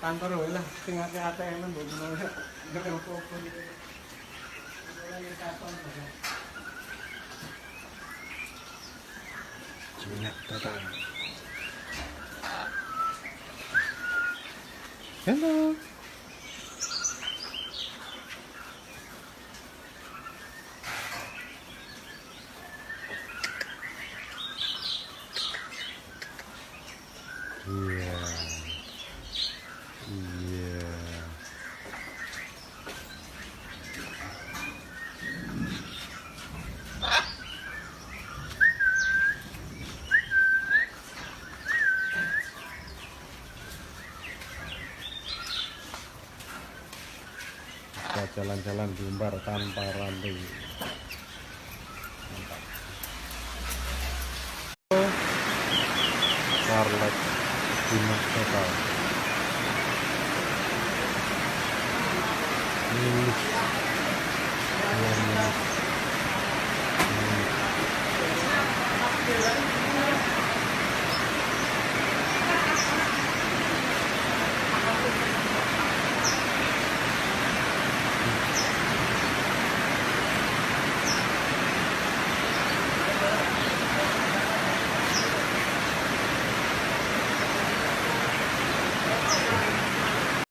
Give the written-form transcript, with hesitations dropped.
kantor wae lah, sing ate-atean mbok ngono. Nek opo-opo gitu. Mulai kapan ya? Minyak datang. Hello. Iya. Iya. Kita jalan-jalan di Umbar tanpa rantai. Mantap. Carlet Dimas total. Ini